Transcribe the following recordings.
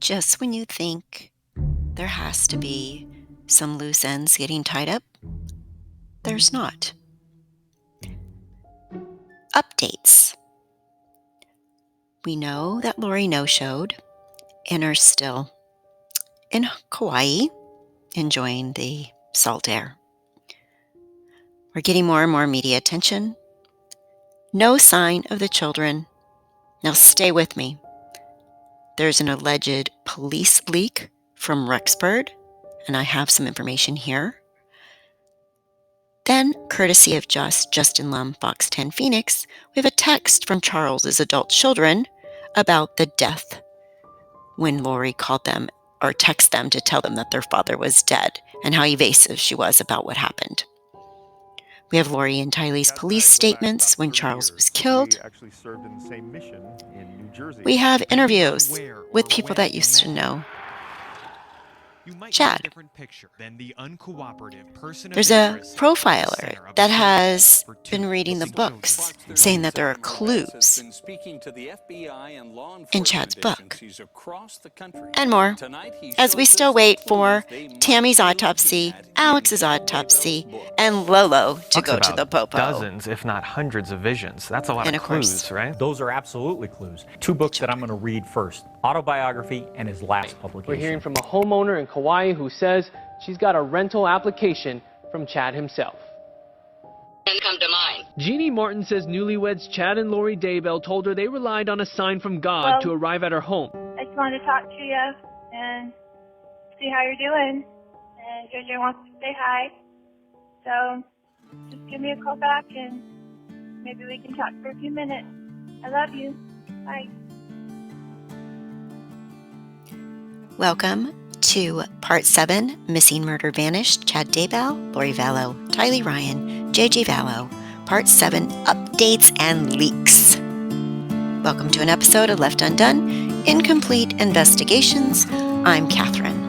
just when you think there has to be some loose ends getting tied up, there's not. Updates. We know that Lori no-showed and are still in Kauai enjoying the salt air. We're getting more and more media attention. No sign of the children. Now stay with me. There's an alleged police leak from Rexburg, and I have some information here. Then, courtesy of Justin Lum, Fox 10 Phoenix, we have a text from Charles's adult children about the death when Lori called them or texted them to tell them that their father was dead and how evasive she was about what happened. We have Lori and Tylee's police statements when Charles was killed. We have interviews with people that used to know Chad. There's a profiler that has been reading the books, saying that there are clues in Chad's book, and more, as we still wait for Tammy's autopsy, Alex's autopsy, and Lolo to go to the popo. Dozens, if not hundreds of visions. That's a lot of clues, right? Those are absolutely clues. Two books that I'm going to read first. Autobiography and his last publication. We're hearing from a homeowner in Kauai who says she's got a rental application from Chad himself. Come to mind. Jeannie Martin says newlyweds Chad and Lori Daybell told her they relied on a sign from God to arrive at her home. I just wanted to talk to you and see how you're doing. And JJ wants to say hi. So just give me a call back and maybe we can talk for a few minutes. I love you. Bye. Welcome to Part 7, Missing Murder Vanished, Chad Daybell, Lori Vallow, Tylee Ryan, JJ Vallow, Part 7, Updates and Leaks. Welcome to an episode of Left Undone, Incomplete Investigations. I'm Catherine.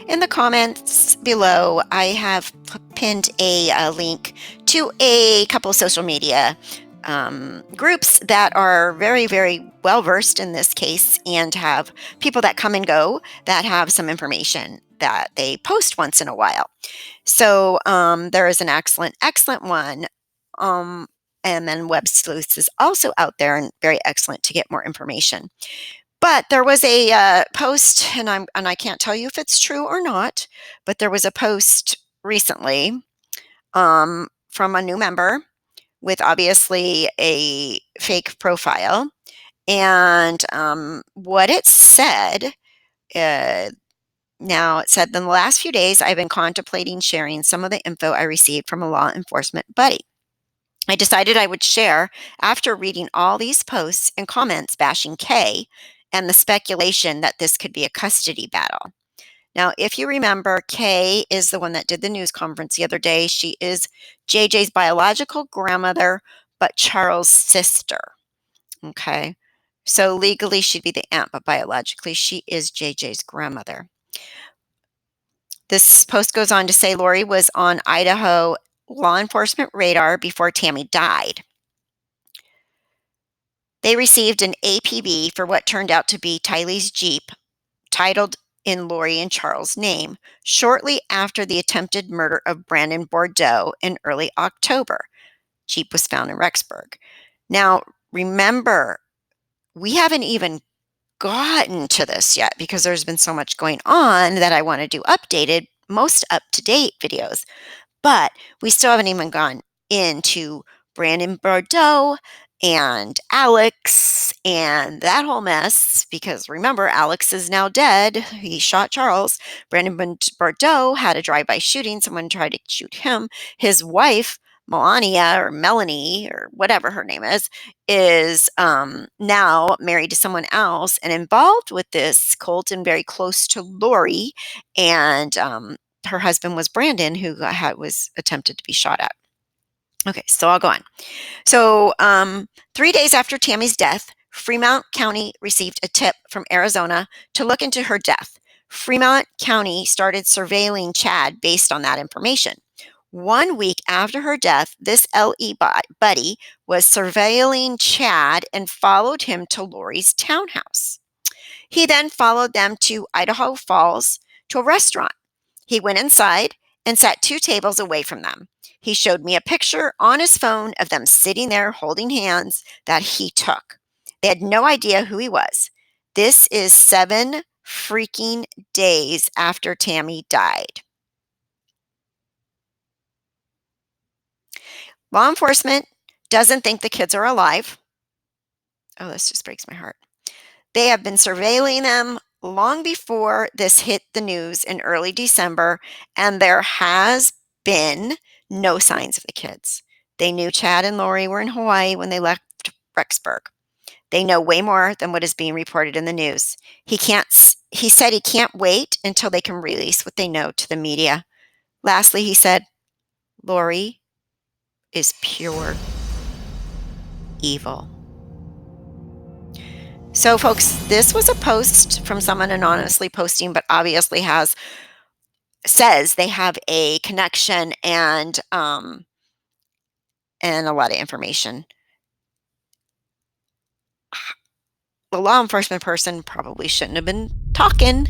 In the comments below, I have pinned a link to a couple of social media groups that are very, very well versed in this case and have people that come and go that have some information that they post once in a while. So there is an excellent one. And then Web Sleuths is also out there and very excellent to get more information. But there was a post, and I can't tell you if it's true or not, but there was a post recently from a new member with obviously a fake profile. And what it said, now it said, in the last few days, I've been contemplating sharing some of the info I received from a law enforcement buddy. I decided I would share after reading all these posts and comments bashing Kay and the speculation that this could be a custody battle. Now, if you remember, Kay is the one that did the news conference the other day. She is JJ's biological grandmother, but Charles' sister. Okay, so legally she'd be the aunt, but biologically she is JJ's grandmother. This post goes on to say Lori was on Idaho law enforcement radar before Tammy died. They received an APB for what turned out to be Tylee's Jeep, titled in Lori and Charles' name, shortly after the attempted murder of Brandon Bordeaux in early October. Jeep was found in Rexburg. Now, remember, we haven't even gotten to this yet because there's been so much going on that I want to do updated, most up-to-date videos. But we still haven't even gone into Brandon Bordeaux and Alex and that whole mess, because remember, Alex is now dead. He shot Charles. Brandon Bordeaux had a drive-by shooting. Someone tried to shoot him. His wife Melania or Melanie or whatever her name is now married to someone else and involved with this cult and very close to Lori. And her husband was Brandon, who was attempted to be shot at. Okay, so I'll go on. So 3 days after Tammy's death, Fremont County received a tip from Arizona to look into her death. Fremont County started surveilling Chad based on that information. 1 week after her death, this LE buddy was surveilling Chad and followed him to Lori's townhouse. He then followed them to Idaho Falls to a restaurant. He went inside and sat 2 tables away from them. He showed me a picture on his phone of them sitting there holding hands that he took. They had no idea who he was. This is 7 freaking days after Tammy died. Law enforcement doesn't think the kids are alive. Oh, this just breaks my heart. They have been surveilling them long before this hit the news in early December, and there has been no signs of the kids. They knew Chad and Lori were in Hawaii when they left Rexburg. They know way more than what is being reported in the news. He said he can't wait until they can release what they know to the media. Lastly, he said, Lori is pure evil. So, folks, this was a post from someone anonymously posting, but obviously says they have a connection and a lot of information. The law enforcement person probably shouldn't have been talking.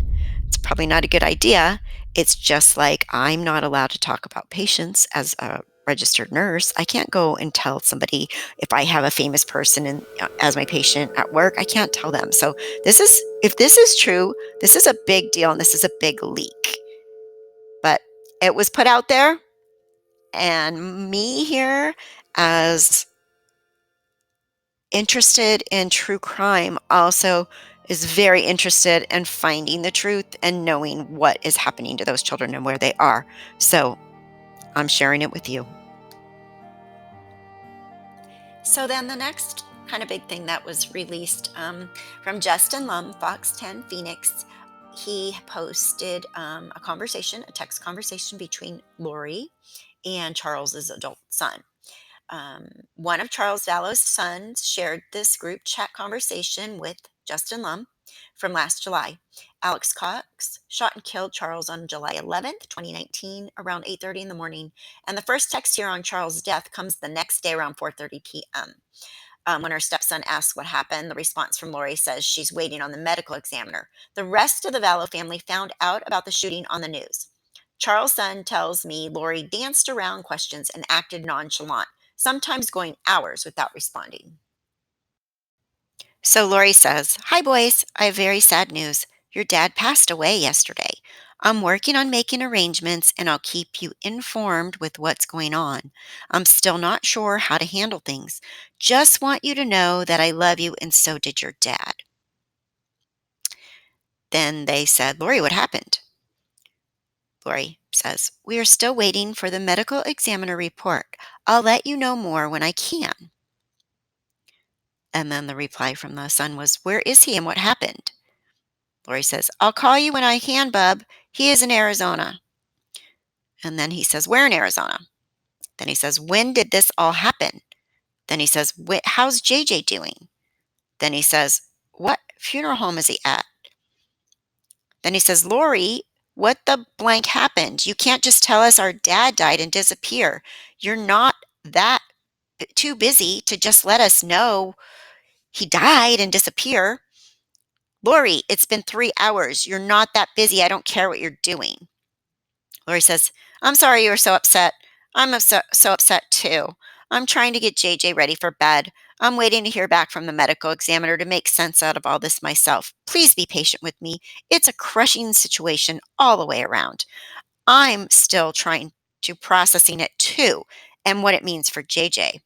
It's probably not a good idea. It's just like I'm not allowed to talk about patients as a registered nurse. I can't go and tell somebody if I have a famous person as my patient at work. I can't tell them. So if this is true, this is a big deal and this is a big leak. But it was put out there, and me here as interested in true crime also is very interested in finding the truth and knowing what is happening to those children and where they are. So I'm sharing it with you. So then the next kind of big thing that was released from Justin Lum, Fox 10 Phoenix, he posted a text conversation between Lori and Charles's adult son. One of Charles Vallow's sons shared this group chat conversation with Justin Lum from last July. Alex Cox shot and killed Charles on July 11th, 2019, around 8:30 in the morning. And the first text here on Charles' death comes the next day around 4:30 p.m. When her stepson asks what happened, the response from Lori says she's waiting on the medical examiner. The rest of the Vallow family found out about the shooting on the news. Charles' son tells me Lori danced around questions and acted nonchalant, sometimes going hours without responding. So Lori says, "Hi boys, I have very sad news. Your dad passed away yesterday. I'm working on making arrangements and I'll keep you informed with what's going on. I'm still not sure how to handle things. Just want you to know that I love you and so did your dad." Then they said, "Lori, what happened?" Lori says, "We are still waiting for the medical examiner report. I'll let you know more when I can." And then the reply from the son was, "Where is he and what happened?" Lori says, "I'll call you when I can, bub. He is in Arizona." And then he says, "Where in Arizona?" Then he says, "When did this all happen?" Then he says, "How's JJ doing?" Then he says, "What funeral home is he at?" Then he says, "Lori, what the blank happened? You can't just tell us our dad died and disappear. You're not that too busy to just let us know he died and disappear. Lori, it's been 3 hours. You're not that busy. I don't care what you're doing." Lori says, "I'm sorry you were so upset. I'm so upset too. I'm trying to get JJ ready for bed. I'm waiting to hear back from the medical examiner to make sense out of all this myself. Please be patient with me. It's a crushing situation all the way around. I'm still trying to processing it too and what it means for JJ."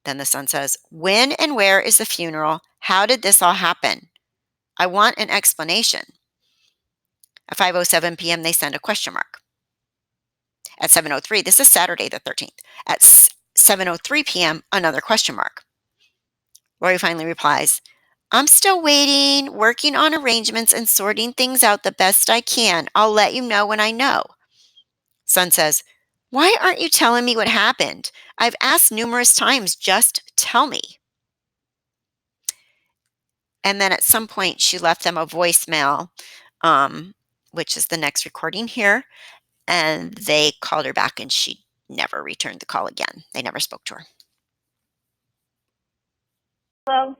Then the son says, "When and where is the funeral? How did this all happen? I want an explanation." At 5:07 p.m., they send a question mark. At 7:03, this is Saturday the 13th. At 7:03 p.m., another question mark. Lori finally replies, I'm still waiting, working on arrangements and sorting things out the best I can. I'll let you know when I know. Son says, why aren't you telling me what happened? I've asked numerous times, just tell me. And then at some point, she left them a voicemail, which is the next recording here. And they called her back and she never returned the call again. They never spoke to her. Hello.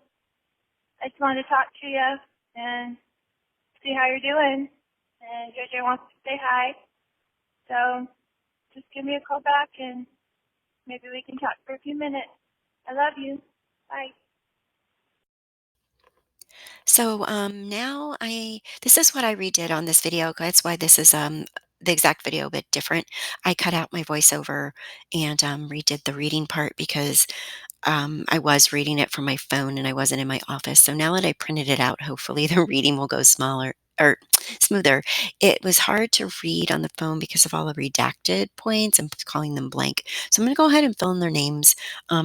I just wanted to talk to you and see how you're doing. And JJ wants to say hi. So just give me a call back and maybe we can talk for a few minutes. I love you. Bye. So now this is what I redid on this video. That's why this is the exact video, but different. I cut out my voiceover and redid the reading part because I was reading it from my phone and I wasn't in my office. So now that I printed it out, hopefully the reading will go smaller or smoother. It was hard to read on the phone because of all the redacted points and calling them blank. So I'm going to go ahead and fill in their names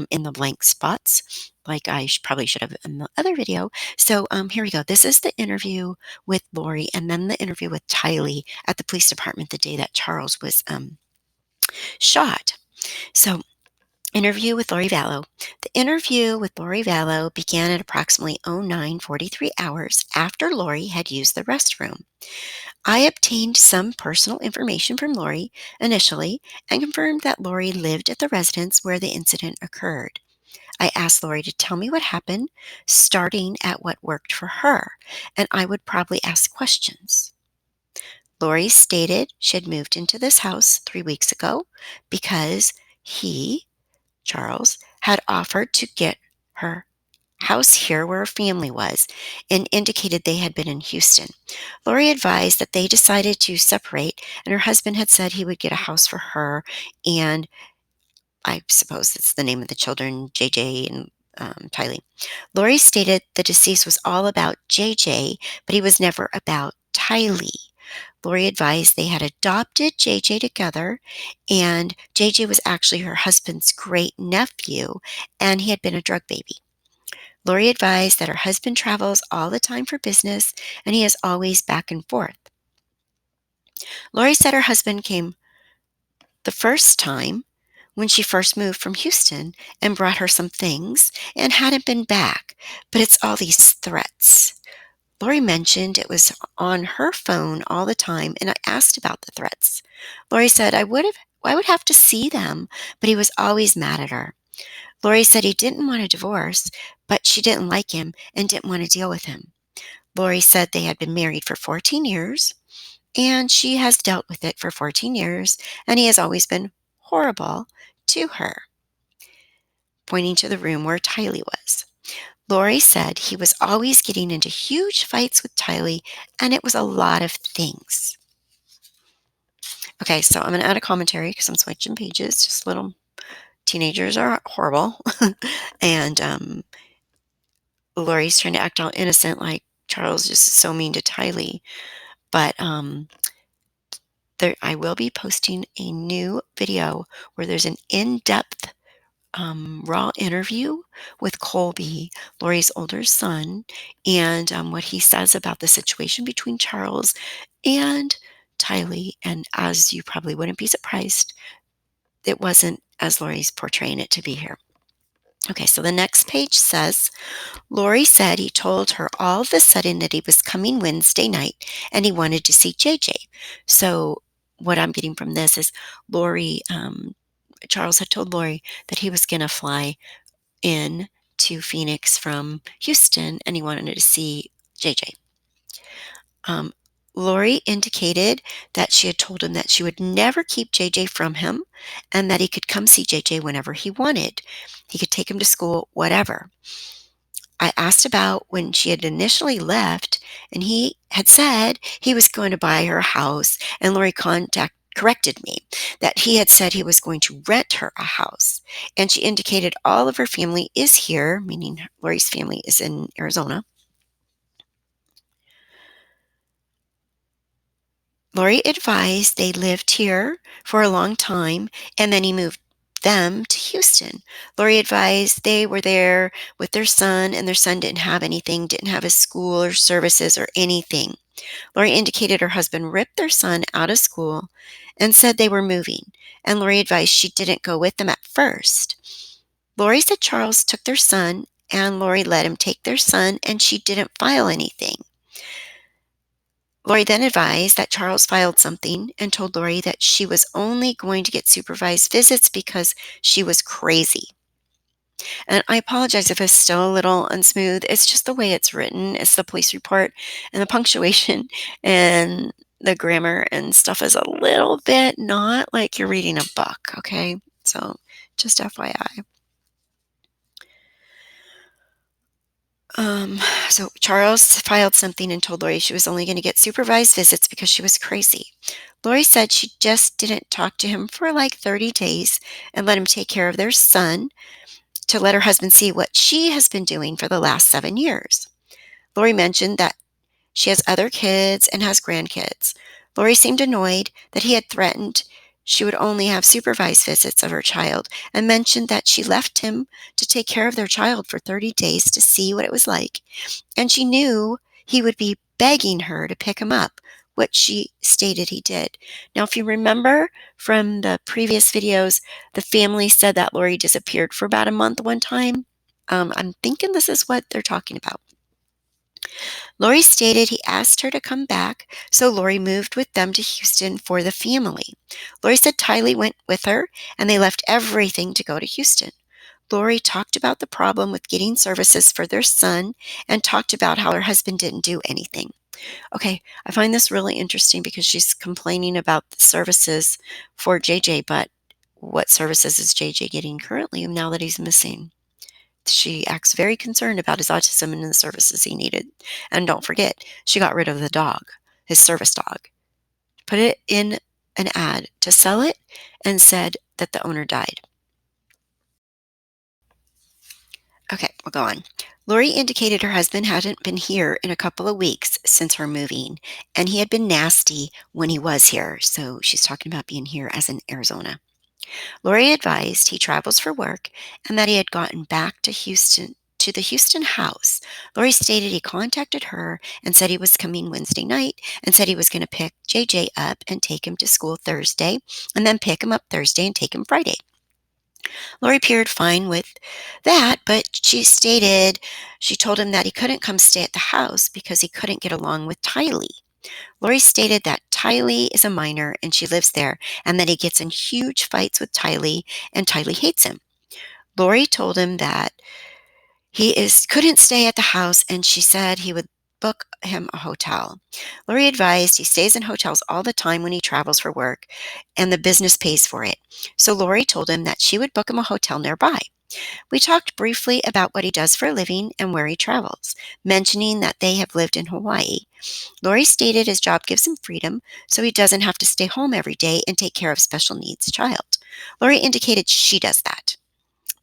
in the blank spots, like I probably should have in the other video. So here we go. This is the interview with Lori and then the interview with Tylee at the police department the day that Charles was shot. So interview with Lori Vallow. The interview with Lori Vallow began at approximately 09:43 hours after Lori had used the restroom. I obtained some personal information from Lori initially and confirmed that Lori lived at the residence where the incident occurred. I asked Lori to tell me what happened, starting at what worked for her, and I would probably ask questions. Lori stated she had moved into this house 3 weeks ago because Charles, had offered to get her house here where her family was and indicated they had been in Houston. Lori advised that they decided to separate and her husband had said he would get a house for her and I suppose it's the name of the children, JJ and Tylee. Lori stated the deceased was all about JJ, but he was never about Tylee. Lori advised they had adopted JJ together, and JJ was actually her husband's great nephew, and he had been a drug baby. Lori advised that her husband travels all the time for business, and he is always back and forth. Lori said her husband came the first time when she first moved from Houston and brought her some things and hadn't been back, but it's all these threats. Lori mentioned it was on her phone all the time, and I asked about the threats. Lori said I would have to see them, but he was always mad at her. Lori said he didn't want a divorce, but she didn't like him and didn't want to deal with him. Lori said they had been married for 14 years, and she has dealt with it for 14 years, and he has always been horrible to her, pointing to the room where Tylee was. Lori said he was always getting into huge fights with Tylee, and it was a lot of things. Okay, so I'm going to add a commentary because I'm switching pages. Just little teenagers are horrible. And Lori's trying to act all innocent, like Charles just is so mean to Tylee. But I will be posting a new video where there's an in-depth raw interview with Colby, Lori's older son, and what he says about the situation between Charles and Tylee. And as you probably wouldn't be surprised, it wasn't as Lori's portraying it to be here. Okay, so the next page says, Lori said he told her all of a sudden that he was coming Wednesday night and he wanted to see JJ. So what I'm getting from this is Charles had told Lori that he was going to fly in to Phoenix from Houston and he wanted to see JJ. Lori indicated that she had told him that she would never keep JJ from him and that he could come see JJ whenever he wanted. He could take him to school, whatever. I asked about when she had initially left, and he had said he was going to buy her a house, and Lori corrected me that he had said he was going to rent her a house. And she indicated all of her family is here, meaning Lori's family is in Arizona. Lori advised they lived here for a long time, and then he moved them to Houston. Lori advised they were there with their son, and their son didn't have anything, didn't have a school or services or anything. Lori indicated her husband ripped their son out of school and said they were moving, and Lori advised she didn't go with them at first. Lori said Charles took their son, and Lori let him take their son, and she didn't file anything. Lori then advised that Charles filed something and told Lori that she was only going to get supervised visits because she was crazy. And I apologize if it's still a little unsmooth. It's just the way it's written. It's the police report, and the punctuation and the grammar and stuff is a little bit not like you're reading a book, okay? So just FYI. So Charles filed something and told Lori she was only going to get supervised visits because she was crazy. Lori said she just didn't talk to him for like 30 days and let him take care of their son to let her husband see what she has been doing for the last 7 years. Lori mentioned that she has other kids and has grandkids. Lori seemed annoyed that he had threatened she would only have supervised visits of her child and mentioned that she left him to take care of their child for 30 days to see what it was like, and she knew he would be begging her to pick him up, which she stated he did. Now, if you remember from the previous videos, the family said that Lori disappeared for about a month one time. I'm thinking this is what they're talking about. Lori stated he asked her to come back, so Lori moved with them to Houston for the family. Lori said Tylee went with her, and they left everything to go to Houston. Lori talked about the problem with getting services for their son and talked about how her husband didn't do anything. Okay, I find this really interesting because she's complaining about the services for JJ, but what services is JJ getting currently now that he's missing? She acts very concerned about his autism and the services he needed. And don't forget, she got rid of the dog, his service dog. Put it in an ad to sell it and said that the owner died. Okay, we'll go on. Lori indicated her husband hadn't been here in a couple of weeks since her moving, and he had been nasty when he was here. So she's talking about being here as in Arizona. Lori advised he travels for work and that he had gotten back to the Houston house. Lori stated he contacted her and said he was coming Wednesday night and said he was going to pick JJ up and take him to school Thursday and then pick him up Thursday and take him Friday. Lori appeared fine with that, but she stated she told him that he couldn't come stay at the house because he couldn't get along with Tylee. Lori stated that Tylee is a minor and she lives there, and that he gets in huge fights with Tylee, and Tylee hates him. Lori told him that couldn't stay at the house, and she said he would book him a hotel. Lori advised he stays in hotels all the time when he travels for work, and the business pays for it. So Lori told him that she would book him a hotel nearby. We talked briefly about what he does for a living and where he travels, mentioning that they have lived in Hawaii. Lori stated his job gives him freedom, so he doesn't have to stay home every day and take care of special needs child. Lori indicated she does that,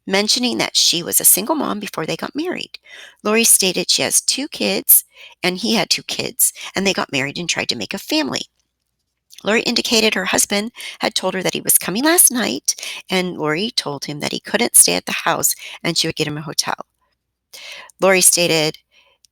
mentioning that she was a single mom before they got married. Lori stated she has 2 kids, and he had 2 kids, and they got married and tried to make a family. Lori indicated her husband had told her that he was coming last night, and Lori told him that he couldn't stay at the house and she would get him a hotel. Lori stated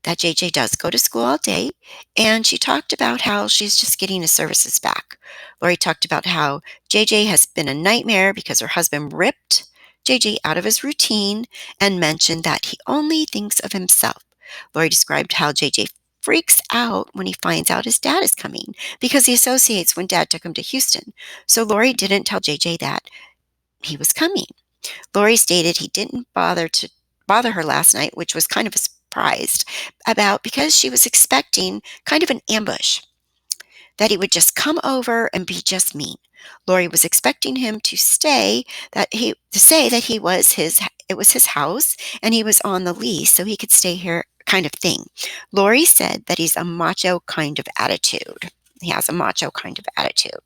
that JJ does go to school all day, and she talked about how she's just getting his services back. Lori talked about how JJ has been a nightmare because her husband ripped JJ out of his routine and mentioned that he only thinks of himself. Lori described how JJ freaks out when he finds out his dad is coming because he associates when dad took him to Houston. So Lori didn't tell JJ that he was coming. Lori stated he didn't bother her last night, which was kind of a surprise about because she was expecting kind of an ambush, that he would just come over and be just mean. Lori was expecting him to say that it was his house and he was on the lease so he could stay here kind of thing. Lori said that he's a macho kind of attitude. He has a macho kind of attitude.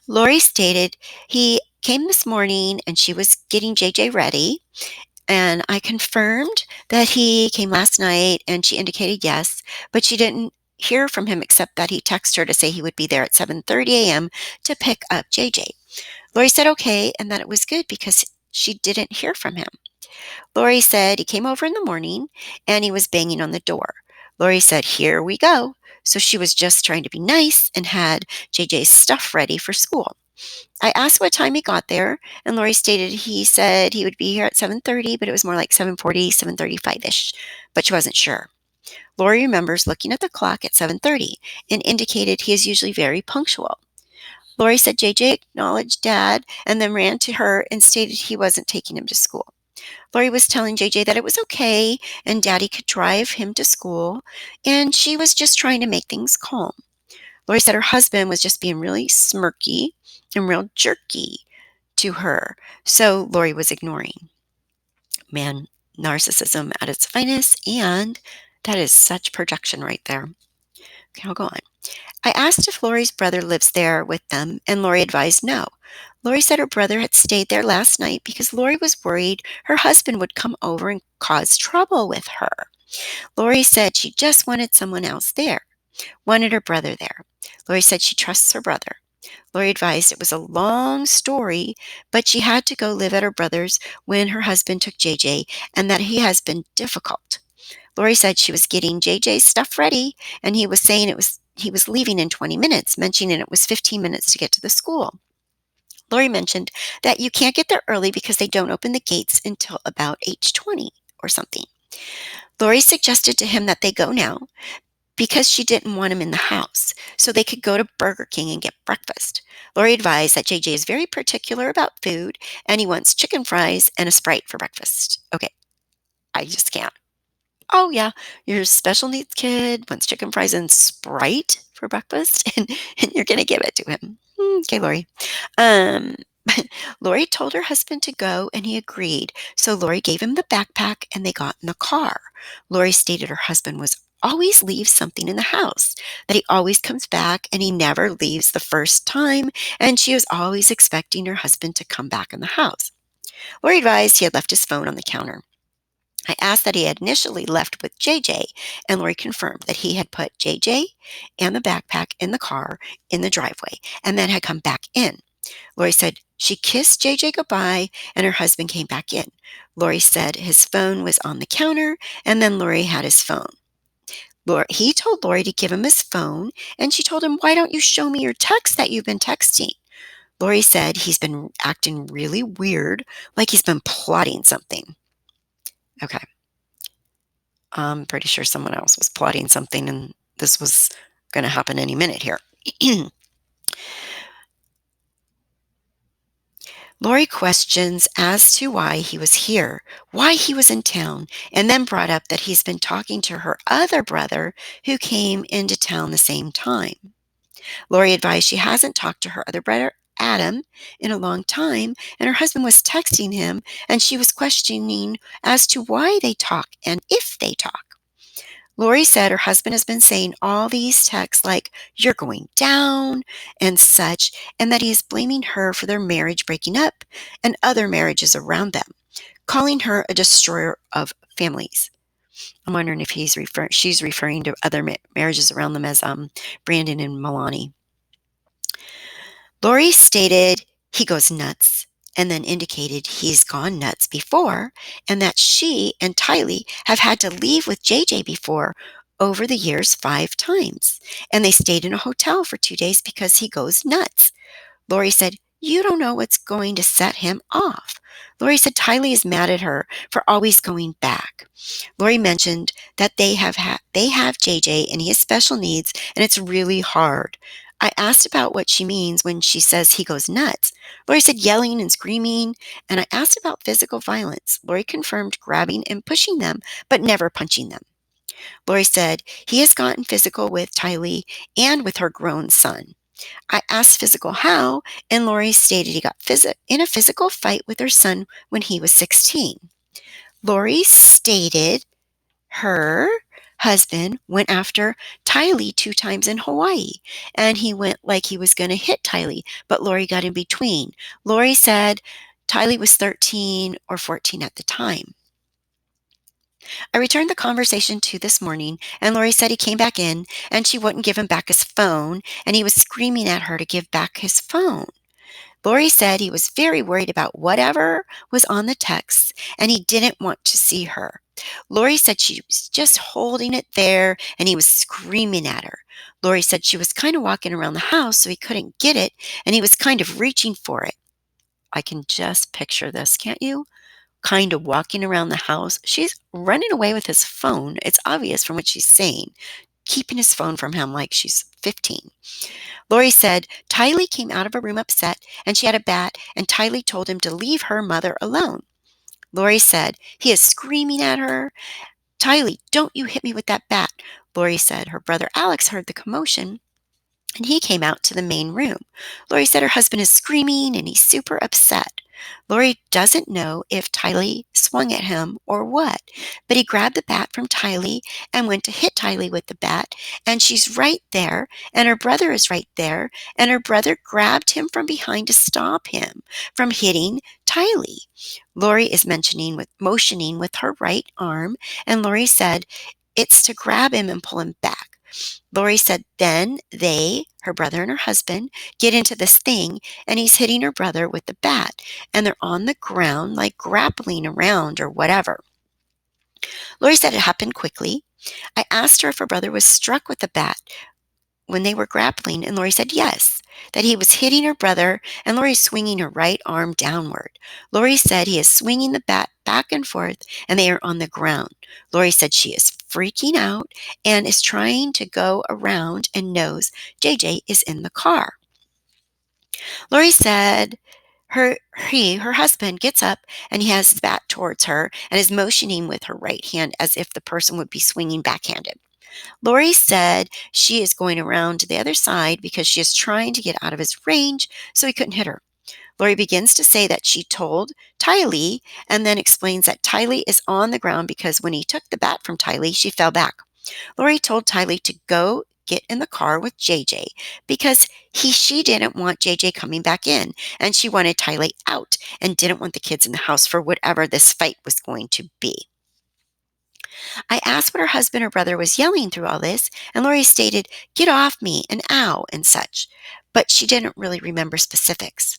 Lori stated he came this morning and she was getting JJ ready, and I confirmed that he came last night, and she indicated yes, but she didn't hear from him except that he texted her to say he would be there at 7:30 a.m. to pick up JJ. Lori said okay, and that it was good because she didn't hear from him. Lori said he came over in the morning and he was banging on the door. Lori said, "Here we go." So she was just trying to be nice and had JJ's stuff ready for school. I asked what time he got there, and Lori stated he said he would be here at 7:30, but it was more like 7:40, 7:35-ish, but she wasn't sure. Lori remembers looking at the clock at 7:30 and indicated he is usually very punctual. Lori said JJ acknowledged Dad and then ran to her and stated he wasn't taking him to school. Lori was telling JJ that it was okay and Daddy could drive him to school, and she was just trying to make things calm. Lori said her husband was just being really smirky and real jerky to her, so Lori was ignoring. Man, narcissism at its finest, and that is such projection right there. Okay, I'll go on. I asked if Lori's brother lives there with them, and Lori advised no. Lori said her brother had stayed there last night because Lori was worried her husband would come over and cause trouble with her. Lori said she just wanted someone else there, wanted her brother there. Lori said she trusts her brother. Lori advised it was a long story, but she had to go live at her brother's when her husband took JJ and that he has been difficult. Lori said she was getting JJ's stuff ready and he was saying he was leaving in 20 minutes, mentioning it was 15 minutes to get to the school. Lori mentioned that you can't get there early because they don't open the gates until about 8:20 or something. Lori suggested to him that they go now because she didn't want him in the house, so they could go to Burger King and get breakfast. Lori advised that JJ is very particular about food and he wants chicken fries and a Sprite for breakfast. Okay, I just can't. Oh, yeah, your special needs kid wants chicken fries and Sprite for breakfast, and you're going to give it to him. Okay, Lori. Um, Lori told her husband to go, and he agreed. So Lori gave him the backpack, and they got in the car. Lori stated her husband was always leaves something in the house, that he always comes back, and he never leaves the first time, and she was always expecting her husband to come back in the house. Lori advised he had left his phone on the counter. I asked that he had initially left with JJ, and Lori confirmed that he had put JJ and the backpack in the car in the driveway and then had come back in. Lori said she kissed JJ goodbye and her husband came back in. Lori said his phone was on the counter and then Lori had his phone. He told Lori to give him his phone and she told him, "Why don't you show me your text that you've been texting?" Lori said he's been acting really weird, like he's been plotting something. Okay. I'm pretty sure someone else was plotting something and this was going to happen any minute here. Lori questions as to why he was here, why he was in town, and then brought up that he's been talking to her other brother who came into town the same time. Lori advised she hasn't talked to her other brother, Adam, in a long time, and her husband was texting him, and she was questioning as to why they talk and if they talk. Lori said her husband has been saying all these texts like, "You're going down," and such, and that he is blaming her for their marriage breaking up and other marriages around them, calling her a destroyer of families. I'm wondering if she's referring to other marriages around them as Brandon and Milani. Lori stated he goes nuts and then indicated he's gone nuts before and that she and Tylee have had to leave with JJ before over the years 5 times. And they stayed in a hotel for 2 days because he goes nuts. Lori said, "You don't know what's going to set him off." Lori said Tylee is mad at her for always going back. Lori mentioned that they have JJ and he has special needs and it's really hard. I asked about what she means when she says he goes nuts. Lori said yelling and screaming, and I asked about physical violence. Lori confirmed grabbing and pushing them, but never punching them. Lori said he has gotten physical with Tylee and with her grown son. I asked physical how, and Lori stated he got in a physical fight with her son when he was 16. Lori stated her husband went after Tylee 2 times in Hawaii, and he went like he was going to hit Tylee, but Lori got in between. Lori said Tylee was 13 or 14 at the time. I returned the conversation to this morning, and Lori said he came back in, and she wouldn't give him back his phone, and he was screaming at her to give back his phone. Lori said he was very worried about whatever was on the texts, and he didn't want to see her. Lori said she was just holding it there, and he was screaming at her. Lori said she was kind of walking around the house, so he couldn't get it, and he was kind of reaching for it. I can just picture this, can't you? Kind of walking around the house. She's running away with his phone. It's obvious from what she's saying, keeping his phone from him like she's 15. Lori said Tylee came out of her room upset, and she had a bat, and Tylee told him to leave her mother alone. Lori said he is screaming at her. Tylee, don't you hit me with that bat. Lori said her brother Alex heard the commotion, and he came out to the main room. Lori said her husband is screaming, and he's super upset. Lori doesn't know if Tylee swung at him or what, but he grabbed the bat from Tylee and went to hit Tylee with the bat, and she's right there, and her brother is right there, and her brother grabbed him from behind to stop him from hitting Tylee. Lori is motioning with her right arm, and Lori said it's to grab him and pull him back. Lori said then her brother and her husband, get into this thing, and he's hitting her brother with the bat, and they're on the ground like grappling around or whatever. Lori said it happened quickly. I asked her if her brother was struck with the bat when they were grappling, and Lori said yes, that he was hitting her brother, and Lori's swinging her right arm downward. Lori said he is swinging the bat back and forth, and they are on the ground. Lori said she is freaking out and is trying to go around and knows JJ is in the car. Lori said her husband gets up, and he has his bat towards her and is motioning with her right hand as if the person would be swinging backhanded. Lori said she is going around to the other side because she is trying to get out of his range so he couldn't hit her. Lori begins to say that she told Tylee, and then explains that Tylee is on the ground because when he took the bat from Tylee, she fell back. Lori told Tylee to go get in the car with JJ because she didn't want JJ coming back in, and she wanted Tylee out and didn't want the kids in the house for whatever this fight was going to be. I asked what her husband or brother was yelling through all this, and Lori stated, "Get off me," and "ow," and such, but she didn't really remember specifics.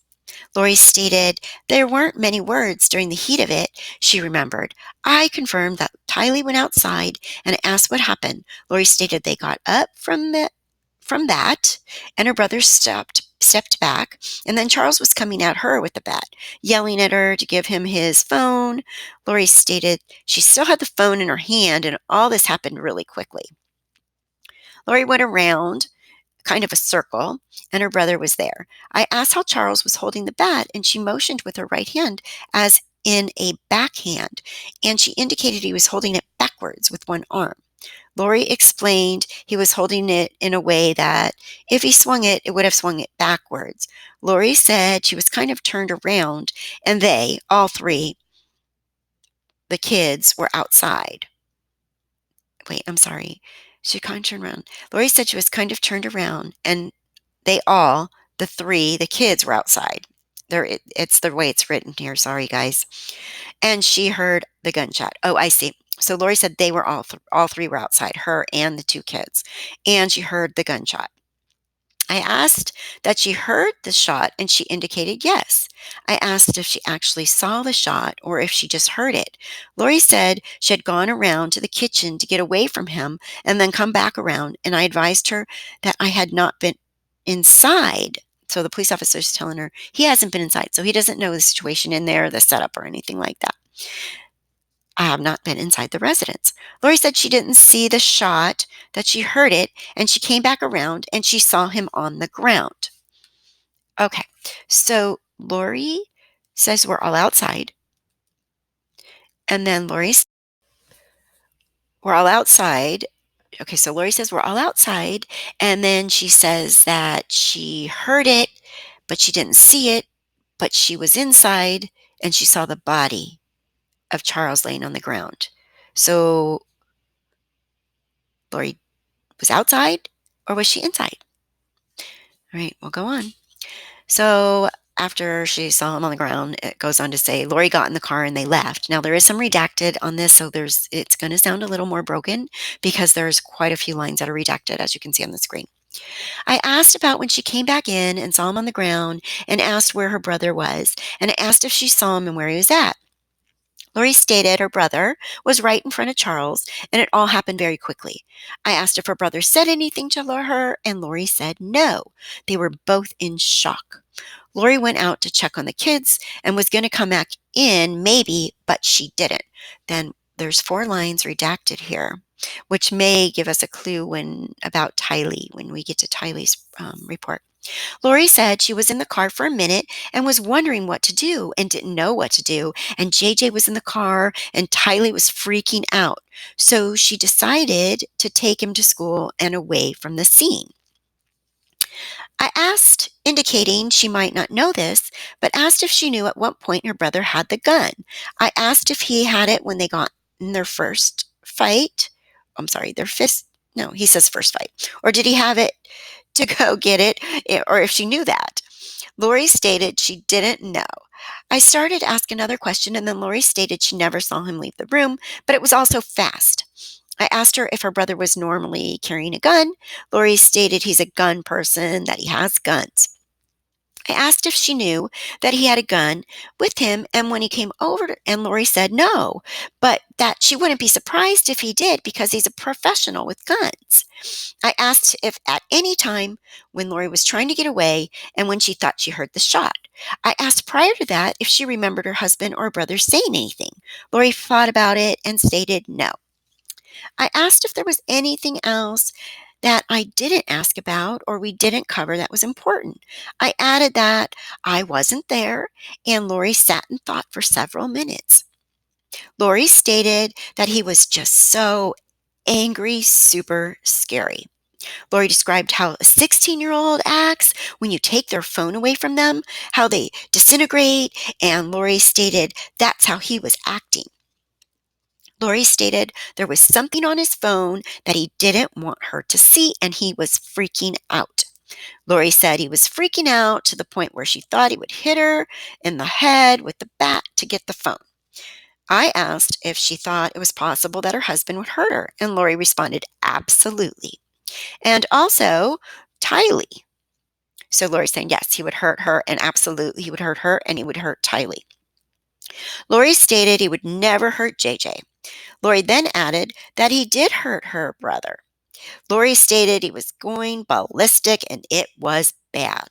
Lori stated there weren't many words during the heat of it, she remembered. I confirmed that Tylee went outside and asked what happened. Lori stated they got up from that, and her brother stepped back, and then Charles was coming at her with the bat, yelling at her to give him his phone. Lori stated she still had the phone in her hand, and all this happened really quickly. Lori went around kind of a circle, and her brother was there. I asked how Charles was holding the bat, and she motioned with her right hand as in a backhand, and she indicated he was holding it backwards with one arm. Lori explained he was holding it in a way that if he swung it, it would have swung it backwards. Lori said she was kind of turned around, and they, all three, the kids, were outside. Wait, I'm sorry. She kind of turned around. Lori said she was kind of turned around, and they all, the kids were outside. It's the way it's written here. Sorry, guys. And she heard the gunshot. Oh, I see. So Lori said they were all three were outside, her and the two kids, and she heard the gunshot. I asked that she heard the shot, and she indicated yes. I asked if she actually saw the shot or if she just heard it. Lori said she had gone around to the kitchen to get away from him and then come back around, and I advised her that I had not been inside. So the police officer is telling her he hasn't been inside, so he doesn't know the situation in there, the setup, or anything like that. I have not been inside the residence. Lori said she didn't see the shot, that she heard it, and she came back around and she saw him on the ground. Okay, so Lori says we're all outside. And then we're all outside. Okay, so Lori says we're all outside. And then she says that she heard it, but she didn't see it, but she was inside and she saw the body of Charles laying on the ground. So Lori was outside, or was she inside? All right, we'll go on. So after she saw him on the ground, it goes on to say, Lori got in the car and they left. Now, there is some redacted on this, so it's going to sound a little more broken because there's quite a few lines that are redacted, as you can see on the screen. I asked about when she came back in and saw him on the ground and asked where her brother was, and I asked if she saw him and where he was at. Lori stated her brother was right in front of Charles, and it all happened very quickly. I asked if her brother said anything to her, and Lori said no. They were both in shock. Lori went out to check on the kids and was going to come back in, maybe, but she didn't. Then there's 4 lines redacted here, which may give us a clue about Tylee when we get to Tylee's report. Lori said she was in the car for a minute and was wondering what to do and didn't know what to do. And JJ was in the car and Tylee was freaking out. So she decided to take him to school and away from the scene. I asked, indicating she might not know this, but asked if she knew at what point her brother had the gun. I asked if he had it when they got in their first fight. I'm sorry, their fist. No, he says first fight. Or did he have it to go get it, or if she knew that. Lori stated she didn't know. I started to ask another question, and then Lori stated she never saw him leave the room, but it was also fast. I asked her if her brother was normally carrying a gun. Lori stated he's a gun person, that he has guns. I asked if she knew that he had a gun with him, and when he came over, and Lori said no, but that she wouldn't be surprised if he did because he's a professional with guns. I asked if at any time when Lori was trying to get away and when she thought she heard the shot. I asked prior to that if she remembered her husband or brother saying anything. Lori thought about it and stated no. I asked if there was anything else that I didn't ask about or we didn't cover that was important. I added that I wasn't there, and Lori sat and thought for several minutes. Lori stated that he was just so angry, super scary. Lori described how a 16-year-old acts when you take their phone away from them, how they disintegrate, and Lori stated that's how he was acting. Lori stated there was something on his phone that he didn't want her to see, and he was freaking out. Lori said he was freaking out to the point where she thought he would hit her in the head with the bat to get the phone. I asked if she thought it was possible that her husband would hurt her, and Lori responded, absolutely. And also, Tylee. So Lori's saying, yes, he would hurt her, and absolutely he would hurt her, and he would hurt Tylee. Lori stated he would never hurt JJ. Lori then added that he did hurt her brother. Lori stated he was going ballistic, and it was bad.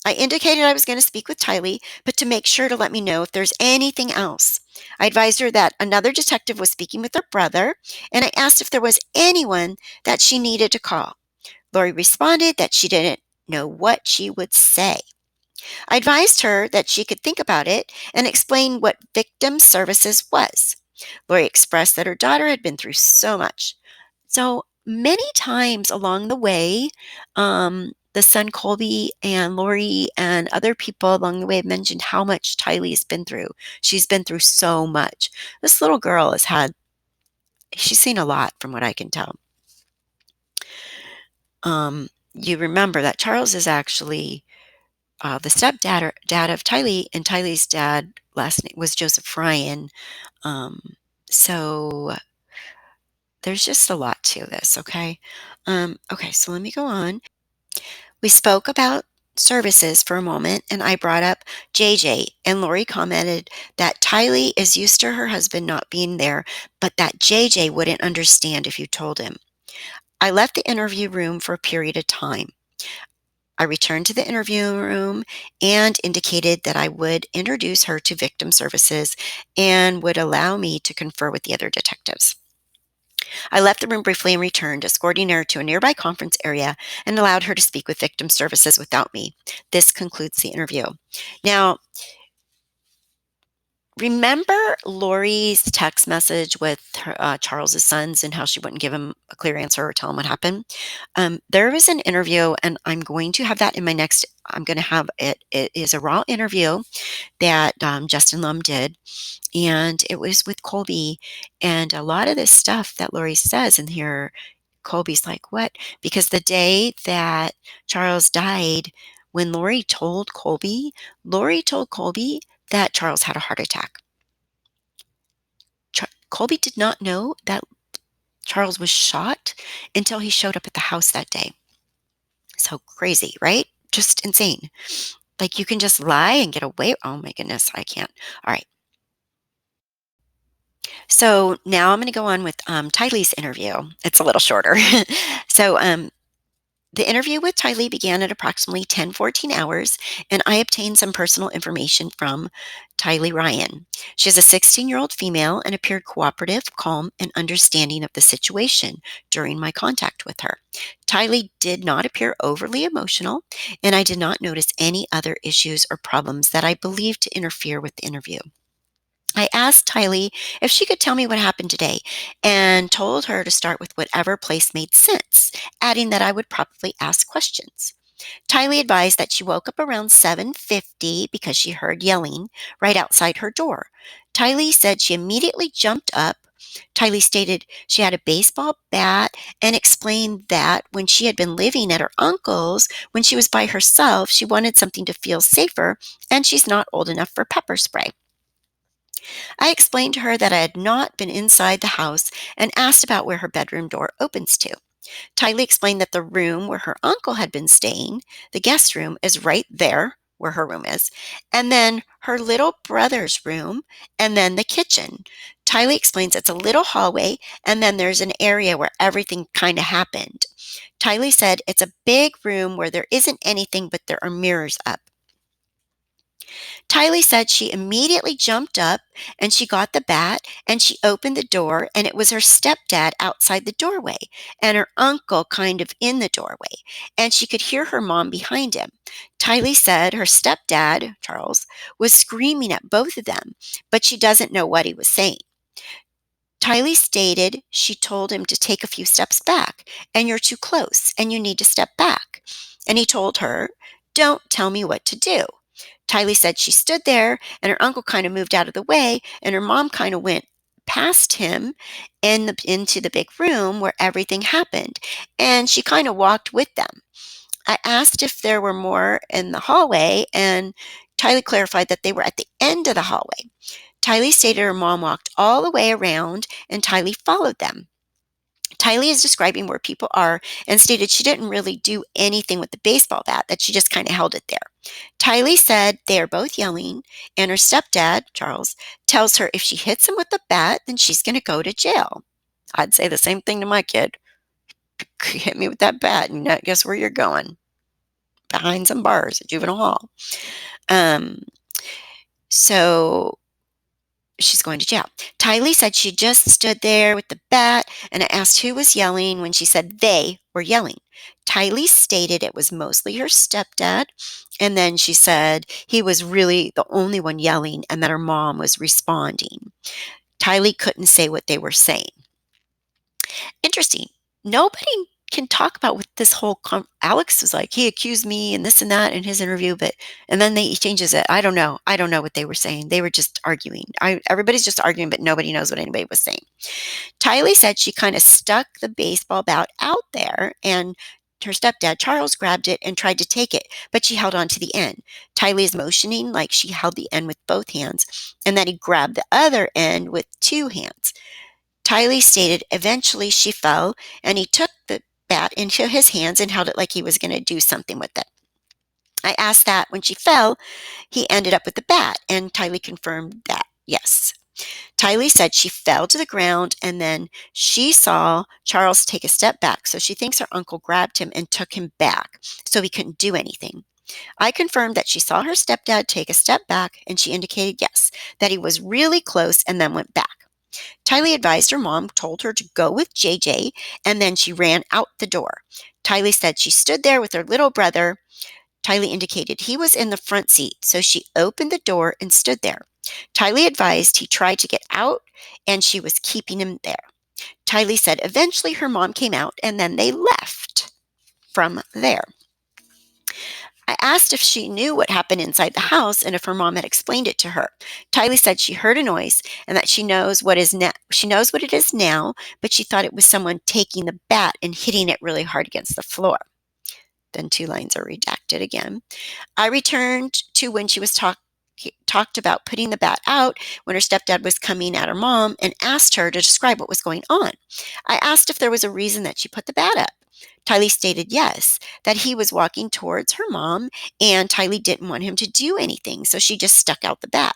I indicated I was going to speak with Tylee, but to make sure to let me know if there's anything else. I advised her that another detective was speaking with her brother, and I asked if there was anyone that she needed to call. Lori responded that she didn't know what she would say. I advised her that she could think about it and explain what victim services was. Lori expressed that her daughter had been through so much. So many times along the way, the son Colby and Lori and other people along the way have mentioned how much Tylee's been through. She's been through so much. This little girl she's seen a lot from what I can tell. You remember that Charles is actually the stepdad of Tylee, and Tylee's dad last name was Joseph Ryan. So there's just a lot to this, okay? Okay, so let me go on. We spoke about services for a moment, and I brought up JJ, and Lori commented that Tylee is used to her husband not being there, but that JJ wouldn't understand if you told him. I left the interview room for a period of time. I returned to the interview room and indicated that I would introduce her to victim services and would allow me to confer with the other detectives. I left the room briefly and returned, escorting her to a nearby conference area and allowed her to speak with victim services without me. This concludes the interview. Now, remember Lori's text message with Charles's sons and how she wouldn't give him a clear answer or tell him what happened? There was an interview, and I'm going to have that in my next. I'm going to have it. It is a raw interview that Justin Lum did, and it was with Colby. And a lot of this stuff that Lori says in here, Colby's like, "What?" Because the day that Charles died, when Lori told Colby that Charles had a heart attack. Colby did not know that Charles was shot until he showed up at the house that day. So crazy, right? Just insane. Like, you can just lie and get away. Oh my goodness, I can't. All right. So now I'm going to go on with Tylee's interview. It's a little shorter. So the interview with Tylee began at approximately 10:14 hours, and I obtained some personal information from Tylee Ryan. She is a 16-year-old female and appeared cooperative, calm, and understanding of the situation during my contact with her. Tylee did not appear overly emotional, and I did not notice any other issues or problems that I believed to interfere with the interview. I asked Tylee if she could tell me what happened today and told her to start with whatever place made sense, adding that I would probably ask questions. Tylee advised that she woke up around 7:50 because she heard yelling right outside her door. Tylee said she immediately jumped up. Tylee stated she had a baseball bat and explained that when she had been living at her uncle's, when she was by herself, she wanted something to feel safer, and she's not old enough for pepper spray. I explained to her that I had not been inside the house and asked about where her bedroom door opens to. Tylee explained that the room where her uncle had been staying, the guest room, is right there where her room is, and then her little brother's room, and then the kitchen. Tylee explains it's a little hallway, and then there's an area where everything kind of happened. Tylee said it's a big room where there isn't anything, but there are mirrors up. Tylee said she immediately jumped up and she got the bat and she opened the door, and it was her stepdad outside the doorway and her uncle kind of in the doorway, and she could hear her mom behind him. Tylee said her stepdad, Charles, was screaming at both of them, but she doesn't know what he was saying. Tylee stated she told him to take a few steps back, and you're too close and you need to step back. And he told her, don't tell me what to do. Tylee said she stood there and her uncle kind of moved out of the way, and her mom kind of went past him into the big room where everything happened, and she kind of walked with them. I asked if there were more in the hallway, and Tylee clarified that they were at the end of the hallway. Tylee stated her mom walked all the way around and Tylee followed them. Tylee is describing where people are and stated she didn't really do anything with the baseball bat, that she just kind of held it there. Tylee said they are both yelling, and her stepdad, Charles, tells her if she hits him with the bat, then she's going to go to jail. I'd say the same thing to my kid. Hit me with that bat, and guess where you're going? Behind some bars at juvenile hall. So she's going to jail. Tylee said she just stood there with the bat, and I asked who was yelling when she said they were yelling. Tylee stated it was mostly her stepdad, and then she said he was really the only one yelling and that her mom was responding. Tylee couldn't say what they were saying. Interesting. Nobody can talk about what this whole Alex was like. He accused me and this and that in his interview, and then he changes it. I don't know what they were saying. They were just arguing. Everybody's just arguing, but nobody knows what anybody was saying. Tylee said she kind of stuck the baseball bat out there, and her stepdad, Charles, grabbed it and tried to take it, but she held on to the end. Tylee is motioning like she held the end with both hands, and that he grabbed the other end with two hands. Tylee stated eventually she fell, and he took the bat into his hands and held it like he was going to do something with it. I asked that when she fell, he ended up with the bat, and Tylee confirmed that, yes. Tylee said she fell to the ground, and then she saw Charles take a step back, so she thinks her uncle grabbed him and took him back, so he couldn't do anything. I confirmed that she saw her stepdad take a step back, and she indicated yes, that he was really close and then went back. Tylee advised her mom told her to go with JJ, and then she ran out the door. Tylee said she stood there with her little brother. Tylee indicated he was in the front seat, so she opened the door and stood there. Tylee advised he tried to get out, and she was keeping him there. Tylee said eventually her mom came out, and then they left from there. I asked if she knew what happened inside the house and if her mom had explained it to her. Tylee said she heard a noise and that she knows what it is now, but she thought it was someone taking the bat and hitting it really hard against the floor. Then 2 lines are redacted. acted again. I returned to when she was talked about putting the bat out when her stepdad was coming at her mom and asked her to describe what was going on. I asked if there was a reason that she put the bat up. Tylee stated yes, that he was walking towards her mom and Tylee didn't want him to do anything, so she just stuck out the bat.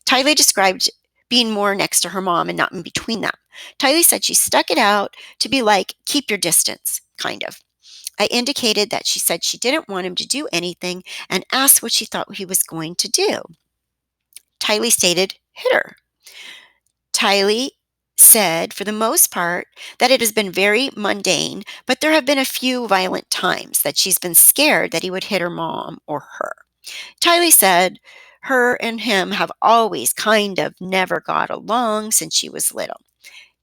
Tylee described being more next to her mom and not in between them. Tylee said she stuck it out to be like, keep your distance, kind of. I indicated that she said she didn't want him to do anything and asked what she thought he was going to do. Tylee stated, hit her. Tylee said, for the most part, that it has been very mundane, but there have been a few violent times that she's been scared that he would hit her mom or her. Tylee said her and him have always kind of never got along since she was little.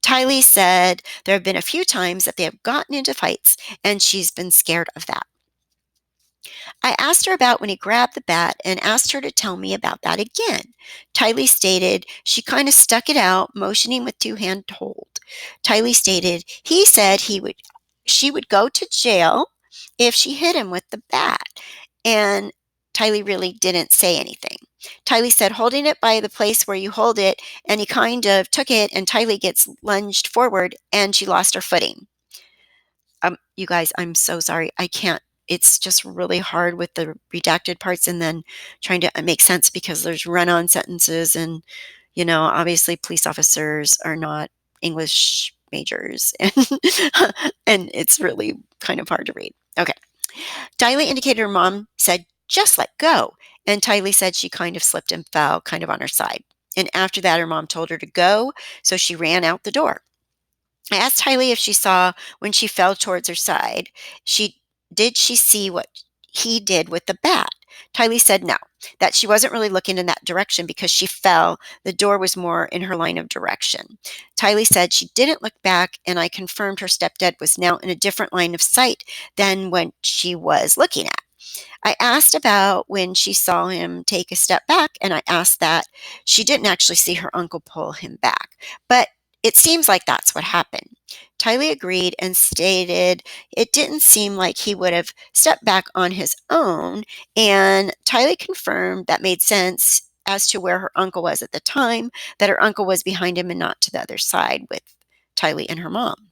Tylee said there have been a few times that they have gotten into fights, and she's been scared of that. I asked her about when he grabbed the bat and asked her to tell me about that again. Tylee stated she kind of stuck it out, motioning with two-hand hold. Tylee stated he said she would go to jail if she hit him with the bat, and Tylee really didn't say anything. Tylee said holding it by the place where you hold it, and he kind of took it, and Tylee gets lunged forward, and she lost her footing. You guys, I'm so sorry. I can't. It's just really hard with the redacted parts and then trying to make sense because there's run-on sentences and, obviously police officers are not English majors and, and it's really kind of hard to read. Okay. Tylee indicated her mom said, just let go. And Tylee said she kind of slipped and fell kind of on her side. And after that, her mom told her to go, so she ran out the door. I asked Tylee if she saw when she fell towards her side, did she see what he did with the bat? Tylee said no, that she wasn't really looking in that direction because she fell. The door was more in her line of direction. Tylee said she didn't look back, and I confirmed her stepdad was now in a different line of sight than when she was looking at. I asked about when she saw him take a step back, and I asked that she didn't actually see her uncle pull him back, but it seems like that's what happened. Tylee agreed and stated it didn't seem like he would have stepped back on his own, and Tylee confirmed that made sense as to where her uncle was at the time, that her uncle was behind him and not to the other side with Tylee and her mom.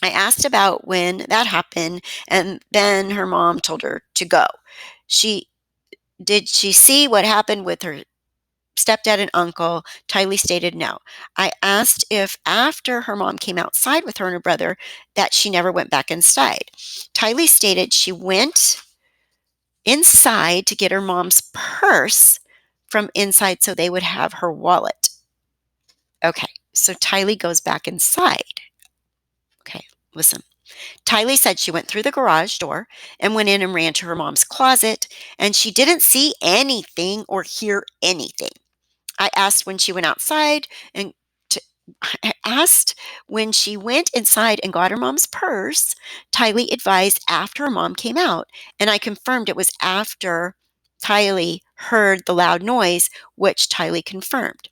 I asked about when that happened, and then her mom told her to go. Did she see what happened with her stepdad and uncle? Tylee stated no. I asked if after her mom came outside with her and her brother that she never went back inside. Tylee stated she went inside to get her mom's purse from inside so they would have her wallet. Okay, so Tylee goes back inside. Okay, listen. Tylee said she went through the garage door and went in and ran to her mom's closet, and she didn't see anything or hear anything. I asked when she went outside and I asked when she went inside and got her mom's purse. Tylee advised after her mom came out, and I confirmed it was after Tylee heard the loud noise, which Tylee confirmed.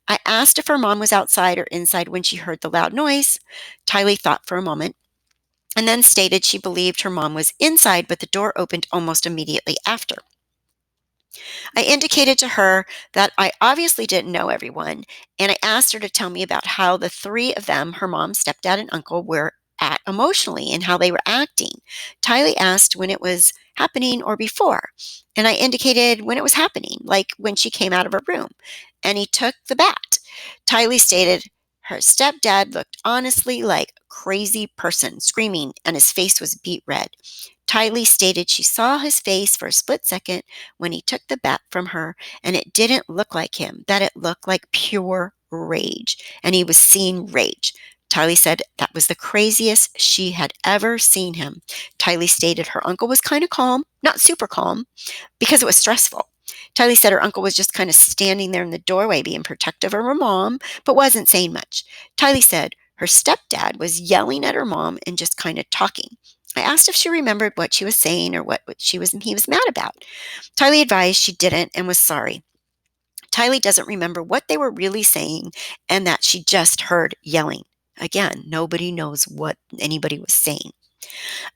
I asked if her mom was outside or inside when she heard the loud noise. Tylee thought for a moment and then stated she believed her mom was inside, but the door opened almost immediately after. I indicated to her that I obviously didn't know everyone, and I asked her to tell me about how the three of them, her mom, stepdad, and uncle, were at emotionally and how they were acting. Tylee asked when it was happening or before, and I indicated when it was happening, like when she came out of her room, and he took the bat. Tylee stated her stepdad looked honestly like a crazy person, screaming, and his face was beet red. Tylee stated she saw his face for a split second when he took the bat from her, and it didn't look like him, that it looked like pure rage, and he was seeing rage. Tylee said that was the craziest she had ever seen him. Tylee stated her uncle was kind of calm, not super calm, because it was stressful. Tylee said her uncle was just kind of standing there in the doorway being protective of her mom, but wasn't saying much. Tylee said her stepdad was yelling at her mom and just kind of talking. I asked if she remembered what she was saying or what he was mad about. Tylee advised she didn't and was sorry. Tylee doesn't remember what they were really saying and that she just heard yelling. Again, nobody knows what anybody was saying.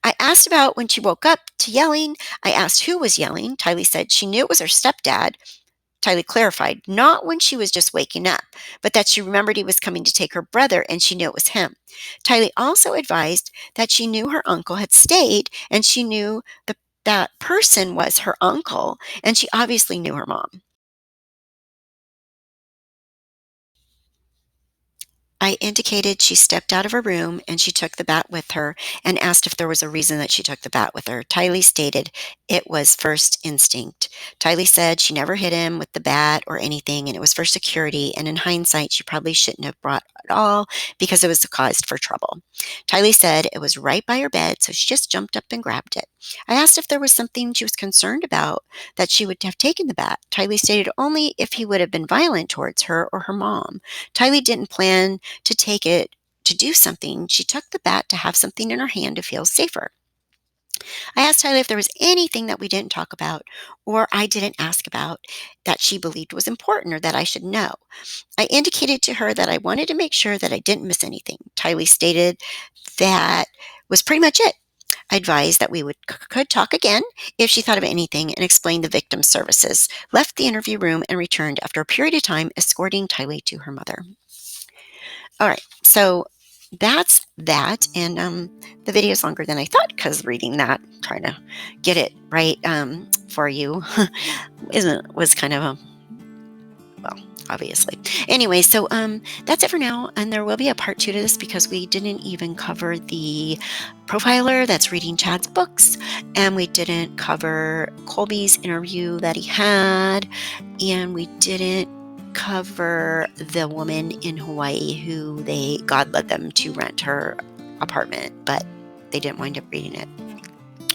I asked about when she woke up to yelling. I asked who was yelling. Tylee said she knew it was her stepdad. Tylee clarified, not when she was just waking up, but that she remembered he was coming to take her brother and she knew it was him. Tylee also advised that she knew her uncle had stayed and she knew that person was her uncle, and she obviously knew her mom. I indicated she stepped out of her room and she took the bat with her and asked if there was a reason that she took the bat with her. Tylee stated it was first instinct. Tylee said she never hit him with the bat or anything and it was for security, and in hindsight she probably shouldn't have brought it at all because it was a cause for trouble. Tylee said it was right by her bed, so she just jumped up and grabbed it. I asked if there was something she was concerned about that she would have taken the bat. Tylee stated only if he would have been violent towards her or her mom. Tylee didn't plan to take it to do something. She took the bat to have something in her hand to feel safer. I asked Tylee if there was anything that we didn't talk about or I didn't ask about that she believed was important or that I should know. I indicated to her that I wanted to make sure that I didn't miss anything. Tylee stated that was pretty much it. I advised that we could talk again if she thought of anything and explained the victim's services, left the interview room, and returned after a period of time escorting Tylee to her mother. All right, so that's that, and the video is longer than I thought because reading that, trying to get it right for you, was kind of a, well, obviously. Anyway, so that's it for now, and there will be a part 2 to this because we didn't even cover the profiler that's reading Chad's books, and we didn't cover Colby's interview that he had, and we didn't cover the woman in Hawaii who God led them to rent her apartment, but they didn't wind up reading it,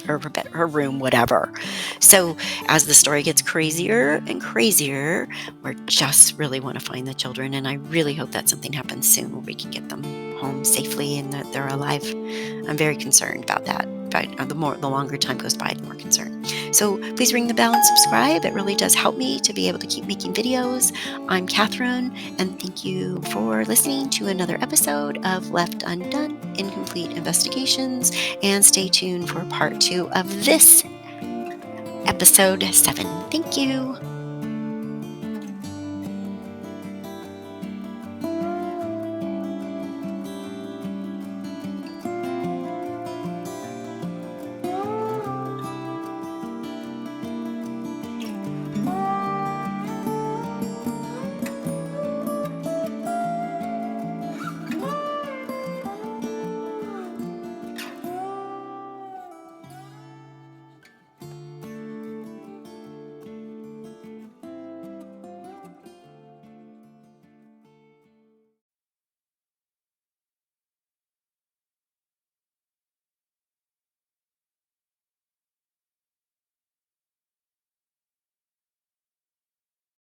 her room, whatever. So as the story gets crazier and crazier, we just really want to find the children, and I really hope that something happens soon where we can get them home safely and that they're alive. I'm very concerned about that. But the longer time goes by, the more concerned. So please ring the bell and subscribe. It really does help me to be able to keep making videos. I'm Catherine, and thank you for listening to another episode of Left Undone: Incomplete Investigations, and stay tuned for part 2 of this episode 7. Thank you.